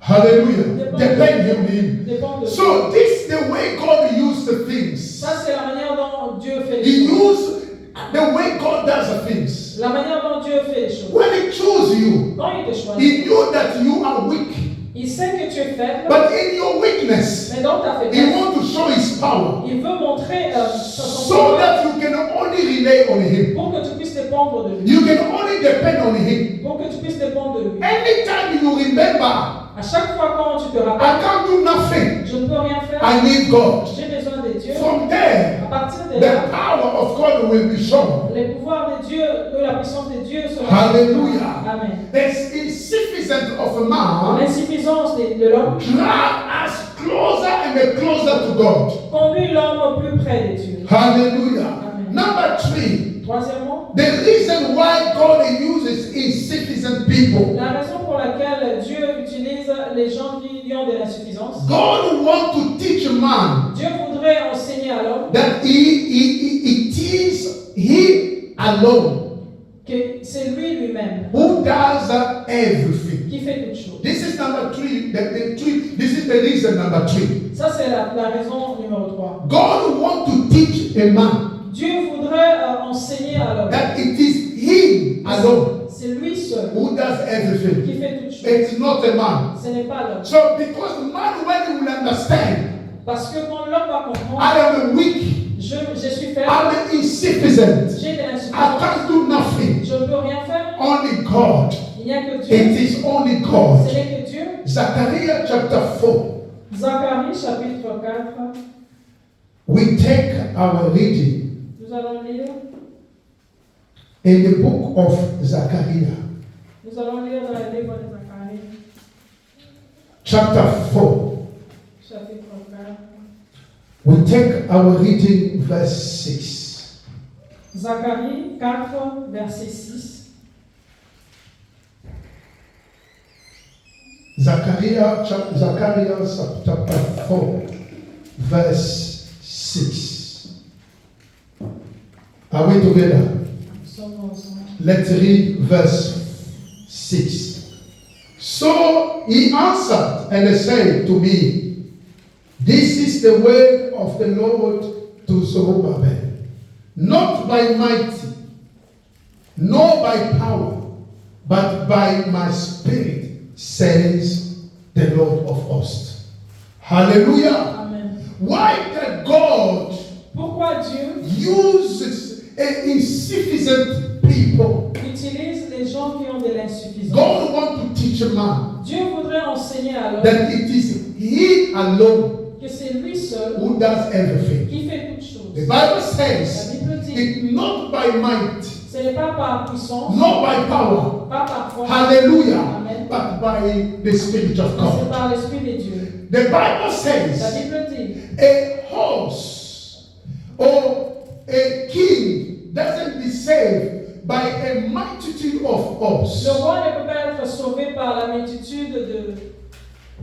Hallelujah. Depend on him. dépendre de Dieu. So this is the way God used the things. Ça, c'est la manière dont Dieu fait He les choses. used the way God does the things. La manière dont Dieu fait les choses. When He chose you, Quand il te choisit, He knew that you are weak. il sait que tu es faible, But in your weakness, mais dans ta He faiblesse, wants to show His power il veut montrer son so pouvoir that you can only rely on Him. pour que tu puisses dépendre de lui. You can only depend on Him. Pour que tu puisses dépendre de lui. Anytime you remember, À chaque fois quand tu te rappelles, I can't do nothing. je ne peux rien faire, I need God. j'ai besoin de Dieu. From there, À partir de the là, power of God will be shown. les pouvoirs de Dieu, la puissance de Dieu seront. Hallelujah. Amen. The insufficiency of a man L'insuffisance de l'homme drag us closer and closer to God. conduit l'homme au plus près de Dieu. Hallelujah. Amen. Number 3, Troisièmement, the reason why God uses insufficient people. la raison pour laquelle Dieu utilise les gens qui ont de l'insuffisance. God wants to teach man Dieu voudrait enseigner à l'homme that it is He alone que c'est lui-même who does everything. qui fait toutes choses. This is number 3. This is the reason number 3. Ça, c'est la raison numéro 3. God wants to teach a man Dieu voudrait enseigner à l'homme. that it is Him alone C'est lui seul who does everything. qui fait toutes choses. It's not a man. Ce n'est pas l'homme. So because man when he will understand Parce que quand l'homme va comprendre, I am weak. je suis faible, I'm insufficient. j'ai de I l'insuffisance, can't do nothing. je ne peux rien faire. Only God. Il n'y a que Dieu. It is only God. Ce n'est que Dieu. Zechariah chapter 4. Zacharie chapitre 4. We take our reading Nous allons lire. in the book of Zechariah, Nous allons lire dans le livre de Zacharie, chapter 4. chapitre 4. We take our reading verse 6. Zacharie 4, verset 6. Zechariah chapter 4, verse 6. Are we together? Nous sommes ensemble. Let's read verse 6. So he answered and said to me, This is the word of the Lord to Zerubbabel, not by might, nor by power, but by my spirit, says the Lord of hosts. Hallelujah. Amen. Why did God Pourquoi Dieu uses insufficient people? utilise les gens qui ont de l'insuffisance? God wants to teach a man Dieu voudrait enseigner à l'homme that it is He alone que c'est lui seul who does everything. qui fait toutes The choses. Bible La says, Bible dit, it's not by might, ce n'est pas par puissance, not by power, pas par force, hallelujah, Amen, but by the Spirit of c'est God. par l'Esprit de Dieu. The Bible La says, Bible dit, a horse or a king doesn't be saved by a multitude of le horse. roi ne peut pas être sauvé par la multitude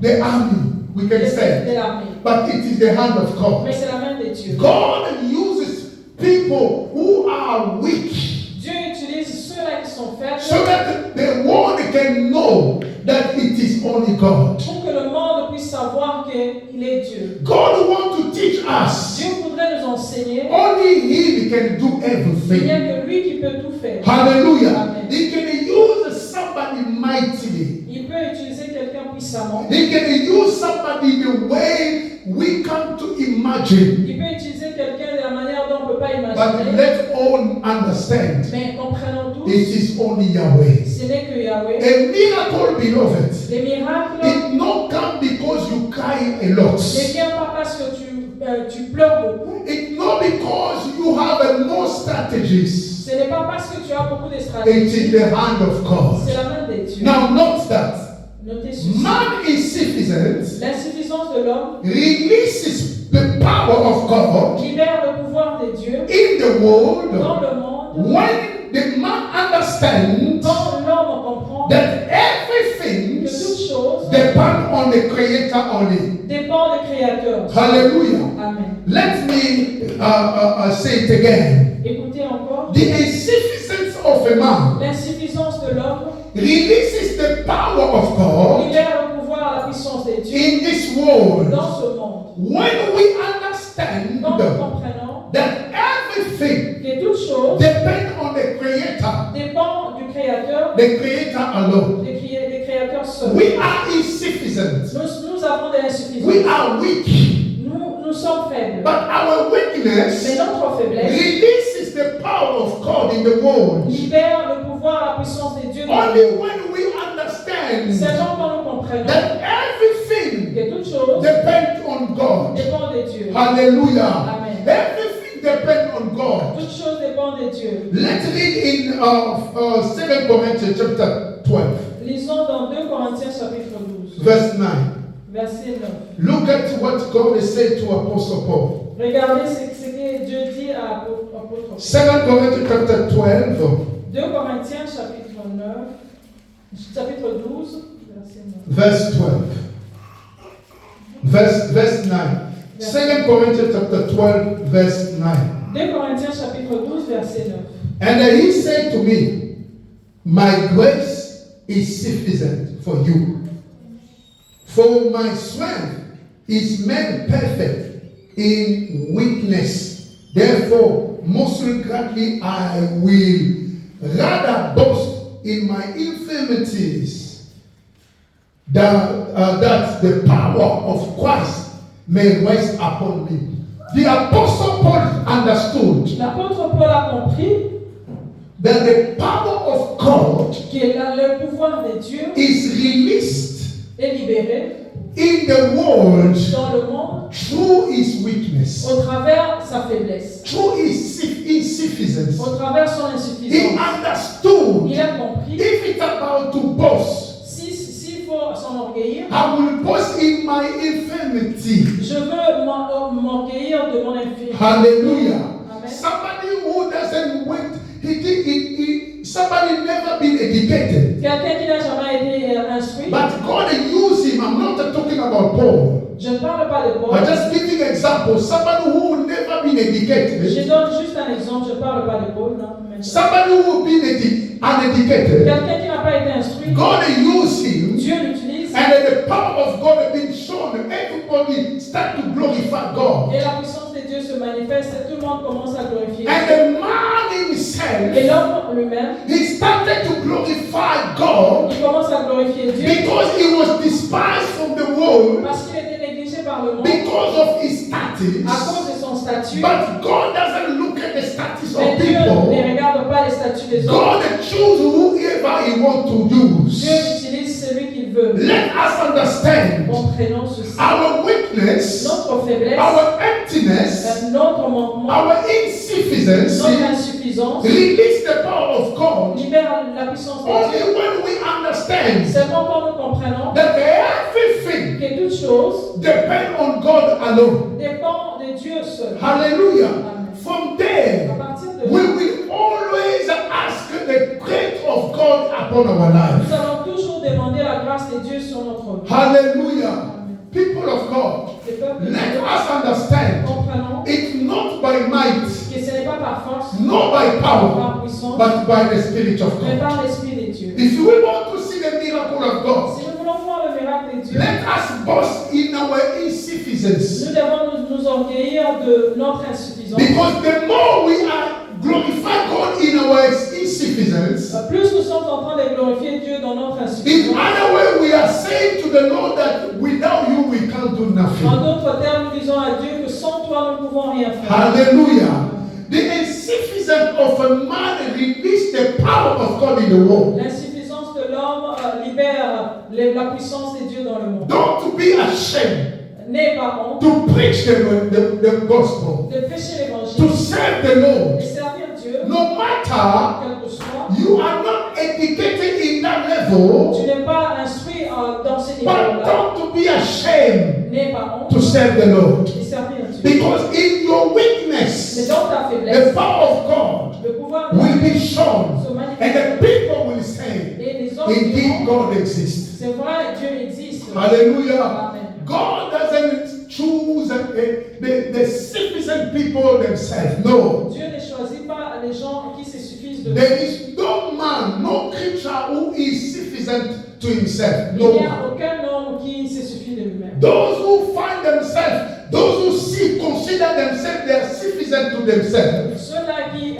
The army, we can de say, l'armée. but it is the hand of God. Mais c'est la main de Dieu. God uses people who are weak Dieu utilise ceux-là qui sont faibles so that the world can know that it is only God. pour que le monde puisse savoir qu'il est Dieu. God wants to teach us. Dieu voudrait nous enseigner. Only He can do Il n'y a everything. que lui qui peut tout faire. Hallelujah. Amen. He can use somebody mightily. Il peut utiliser quelqu'un puissamment. He can use somebody the way we come to imagine. Il peut utiliser quelqu'un de la manière dont on ne peut pas But imaginer. let's all understand Mais comprenons tous, it is only Yahweh. ce n'est que Yahweh. A miracle, beloved, Les miracles it not come because you cry a lot. ne viennent pas parce que tu pleures beaucoup. It's not because you have a more strategies. Ce n'est pas parce que tu as beaucoup de It stratégies. is the hand of God. C'est la main de Dieu. Now note that Notez ceci. man is sufficient, L'insuffisance de l'homme releases the power of God libère le pouvoir de Dieu in the world dans le monde. when the man understands Quand l'homme comprend that que everything toute chose depend on the Creator only. dépend du Créateur. Hallelujah. Amen. Let me say it again. Écoutez encore. The insufficiency of a man L'insuffisance de l'homme releases the power of God libère le pouvoir, la puissance de Dieu in this world. dans ce monde. When we understand Quand nous comprenons that everything que toute chose depends on the Creator, dépend du Créateur, the Creator alone, des créateurs seuls. we are insufficient. Nous avons de We l'insuffisance. are weak. Nous sommes faibles. But our Mais weakness notre faiblesse releases the power of God in the world. libère le pouvoir, la puissance de Dieu dans le Only monde. when we understand Seulement quand nous comprenons that everything que toute chose depends on God. dépend de Dieu. Hallelujah. Amen. Everything depends on God. Toute chose dépend de Dieu. Let's read in 2 Corinthians chapter 12, Lisons dans 2 Corinthiens chapitre 12, verse 9. verset 9. Look at what God has said to Apostle Paul. Regardez ce que Dieu dit à l'apôtre Paul. 2 Corinthians chapter 12, 2 Corinthiens chapitre 9, chapitre 12, verset 9. verse 12. Verse 9. 2 Corinthians chapter 12, verse 9. 2 Corinthiens chapitre 12, verset 9. And he said to me, My grace is sufficient for you. For my strength is made perfect in weakness. Therefore, most gladly I will rather boast in my infirmities that the power of Christ may rest upon me. The Apostle Paul understood L'apôtre Paul a compris that the power of God que le pouvoir de Dieu is released est libéré in the world dans le monde through his weakness, au travers sa faiblesse, through his insufficiency. au travers son He insuffisance. understood Il a compris, if it's about to boast, s'il faut s'enorgueillir, I will boast in my infirmity. je veux m'orgueillir de mon infirmité. Hallelujah. Amen. Somebody who doesn't wait, somebody never been educated. Quelqu'un qui n'a jamais été instruit, But God used him. I'm not talking about Paul. je ne parle pas de Paul, I'm just giving example. Somebody who never been je educated. donne juste un exemple, je ne parle pas de Paul, non. Mais Somebody who been uneducated. quelqu'un qui n'a pas été instruit, God used him. Dieu l'utilise And then the power of God has been shown. Everybody start to glorify God. et la puissance de Dieu se manifeste et tout le monde commence à glorifier And Dieu. the man himself, Et l'homme lui-même, he started to glorify God il commence à glorifier Dieu because he was despised from the world parce qu'il était négligé par le monde because of his à status. cause de son statut. But God doesn't look at the status Mais of Dieu ne people. regarde pas les statuts des hommes. God chooses whoever he wants to use. Dieu utilise celui qu'il veut. Let us understand Comprenons ceci. our weakness, Notre faiblesse, our emptiness, notre manquement, our insufficiency. notre insuffisance Release the power of God libère la puissance de only Dieu. when we understand Seulement quand nous comprenons that everything que toute chose depends on God alone. dépend de Dieu seul. Hallelujah. Amen. From there, À partir de we là, will always ask the grace of God upon our life. nous allons toujours demander la grâce de Dieu sur notre vie. Hallelujah. People of God, Les peuples de let Dieu, us understand comprenons it's not by might, que ce n'est pas par force, not by power, par puissance, but by the Spirit of mais God. par l'Esprit de Dieu. If we want to see the miracle of God, Si nous voulons voir le miracle de Dieu, let us boast in our insufficiency. nous devons nous orgueillir de notre insuffisance. Because the more we are glorify God in our insufficiency, Plus nous sommes en train de glorifier Dieu dans notre in insuffisance. other way we are saying to the Lord that without you we can't do En nothing. d'autres termes, nous disons à Dieu que sans toi, nous ne pouvons rien faire. Hallelujah. The insufficiency of a man release the power of God in the world. L'insuffisance de l'homme libère la puissance de Dieu dans le monde. Don't be ashamed N'aie pas honte to preach the gospel, de prêcher to l'évangile, serve the de Lord. servir Dieu, No matter quel que soit. you are not educated in that level, Tu n'es pas instruit dans ces but niveaux-là. don't be ashamed N'aie pas honte to serve the Lord. de servir Dieu. Because in your Mais weakness, dans ta the faiblesse, power of God le pouvoir de will Dieu be shown. se And manifeste. the people will say, Et les hommes indeed diront, God exists. c'est vrai, Dieu existe. Hallelujah. Amen. God doesn't choose the sufficient people themselves. No. Dieu ne choisit pas les gens qui se suffisent de There is no man, no creature who is sufficient to himself. Il No n'y a one. aucun homme qui se suffit de lui-même. Those who find themselves, those who see, consider themselves, they are sufficient to themselves. Ceux-là qui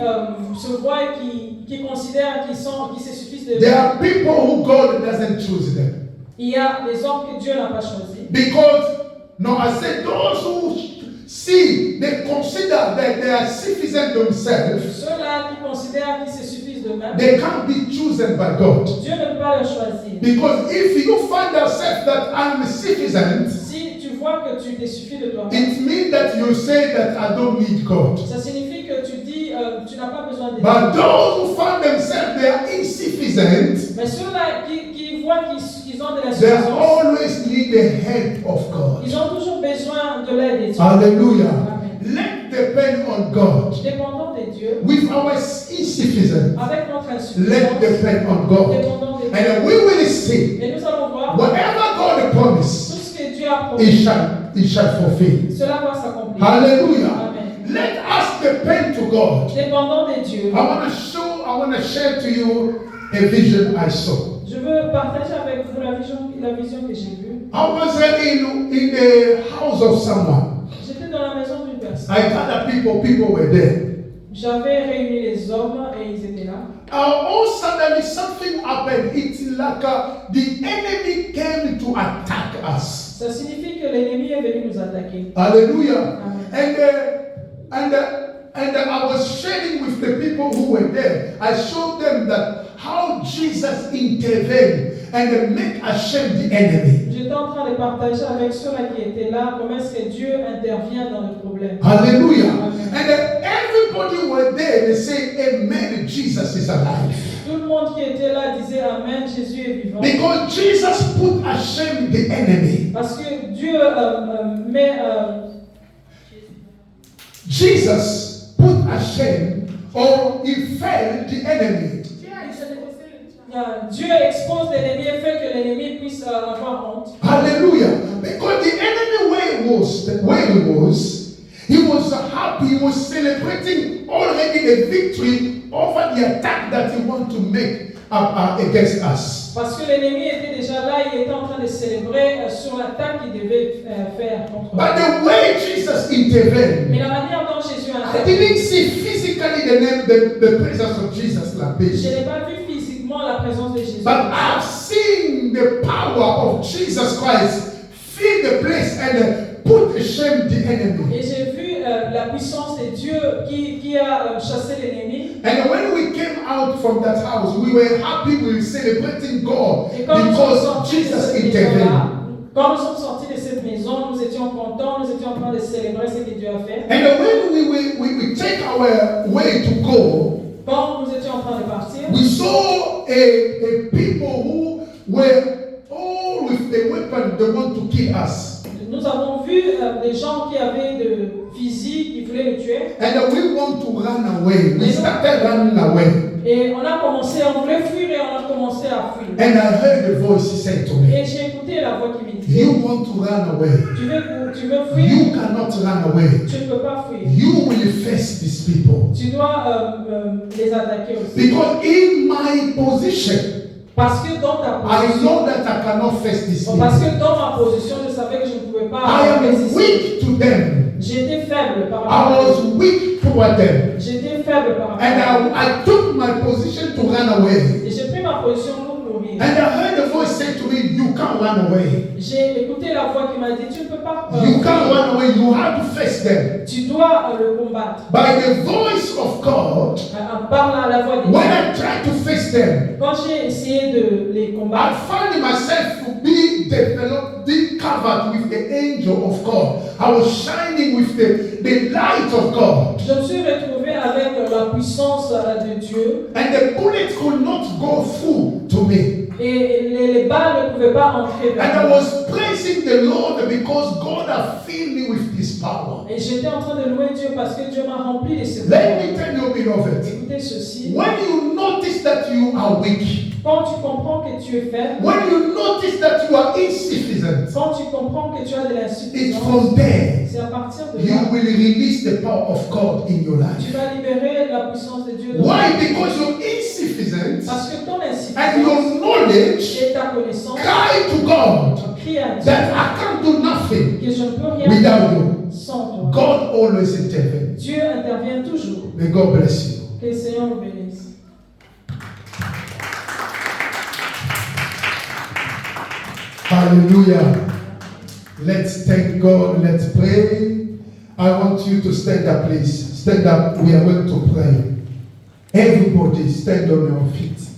se voient, qui considèrent qu'ils se suffisent de There lui-même. are people who God doesn't choose them. Il y a des hommes que Dieu n'a pas choisis. Because, no, I said those who see, they consider that they are sufficient themselves, Ceux-là qui considèrent qu'ils se suffisent d'eux-mêmes, they can't be chosen by God. Dieu ne peut pas les choisir. Because if you find yourself that I'm sufficient, Si tu vois que tu te suffis de toi-même, it means that you say that I don't need God. ça signifie que tu dis tu n'as pas besoin de Dieu. But those who find themselves they are insufficient, Mais ceux-là qui voient qu'ils ont de they l'insuffisance, always need the help of God. ils ont toujours besoin de l'aide de Dieu. Hallelujah. Amen. Let depend on God. Dépendons de Dieu, With our insufficiency, avec notre let insuffisance, depend on God. dépendons de Dieu. And we will see Et nous allons voir whatever God tout promised, ce que Dieu a He promis. shall fulfill. Cela va s'accomplir. Hallelujah. Amen. Let us depend to God. Dépendons de Dieu. I want to share to you a vision I saw. Je veux partager avec vous la vision que j'ai vue. I was in the house of someone. J'étais dans la maison d'une personne. I gathered people were there. J'avais réuni les hommes et ils étaient là. All suddenly something happened. It's like the enemy came to attack us. Ça signifie que l'ennemi est venu nous attaquer. Hallelujah. Amen. And I was sharing with the people who were there. I showed them that how Jesus intervened and make ashamed the enemy. J'étais en train de partager avec ceux-là qui étaient là comment est-ce que Dieu intervient dans le problème. Hallelujah. Amen. And everybody were there. They say, Amen, Jesus is alive. Tout le monde qui était là disait Amen, Jésus est vivant. Because Jesus put ashamed the enemy. Parce que Dieu met Jesus put ashamed or he fell the enemy. Dieu expose l'ennemi et fait que l'ennemi puisse avoir honte. Hallelujah. Because the enemy where he was happy, he was celebrating already the victory over the attack that he want to make against us. Parce que l'ennemi était déjà là, il était en train de célébrer sur l'attaque qu'il devait faire contre But nous. the way Jesus intervened, Mais la manière dont Jésus I intervient, didn't see physically the presence of Jesus like je this. n'ai pas vu physiquement la présence de Jésus. But I've seen the power of Jesus Christ fill the place and put to shame the enemy. Et j'ai vu la puissance de Dieu qui a chassé l'ennemi. And when we came out from that house, we were happy, we were celebrating God Et quand nous sommes because sortis de Jesus cette maison-là, intervened. quand nous sommes sortis de cette maison, nous étions contents, nous étions en train de célébrer ce que Dieu a fait. And when we take our way to go, Quand nous étions en train de partir, we saw a people who were all with the weapon they want to kill us. nous avons vu des gens qui avaient de fusils, qui voulaient nous tuer. And we want to run away. We started running away. Et on voulait fuir et on a commencé à fuir. And I heard a voice say to me, Et j'ai écouté la voix qui me disait, you want to run away. tu veux fuir, You cannot run away. tu ne peux pas fuir. You will face these people. Tu dois les attaquer aussi. Because in my position, Parce que dans ta I position, know that I cannot face these people. parce que dans ma position, je savais que je ne pouvais pas I am résister. weak to them. J'étais faible par I rapport à eux. was weak toward them. J'étais faible par rapport And à eux. I took my position to run away. Et j'ai pris ma position pour mourir. And I heard a voice say to me, you can't run away. J'ai écouté la voix qui m'a dit, tu ne peux pas You can't fuir. run away. You have to face them. Tu dois le combattre. By the voice of God, Par la voix de when Dieu. I tried to face them, Quand j'ai essayé de les I combattre, found myself to be developed, be covered with the angel of God. I was shining with the light of God. je me suis retrouvé avec la puissance de Dieu. And the bullet could not go through to me. Et les balles ne pouvaient pas entrer And I vers moi. was praising the Lord because God had filled me with His power. Et j'étais en train de louer Dieu parce que Dieu m'a rempli de ses Let me pouvoirs. tell you, beloved, Écoutez ceci. when you notice that you are weak, Quand tu comprends que tu es faible, when you notice that you are insufficient, quand tu comprends que tu as de it's l'insuffisance, from there c'est à partir de you là will release the power of God in your life. tu vas libérer la puissance de Dieu dans Why? ta vie. Because you're insufficient Parce que ton and insuffisance your knowledge et ta connaissance cry to God crie à Dieu that I can't do nothing que je ne peux rien without faire you. sans toi. God always intervenes. Dieu intervient toujours. May God bless you. Que le Seigneur nous bénisse. Hallelujah. Let's thank God. Let's pray. I want you to stand up, please. Stand up. We are going to pray. Everybody stand on your feet.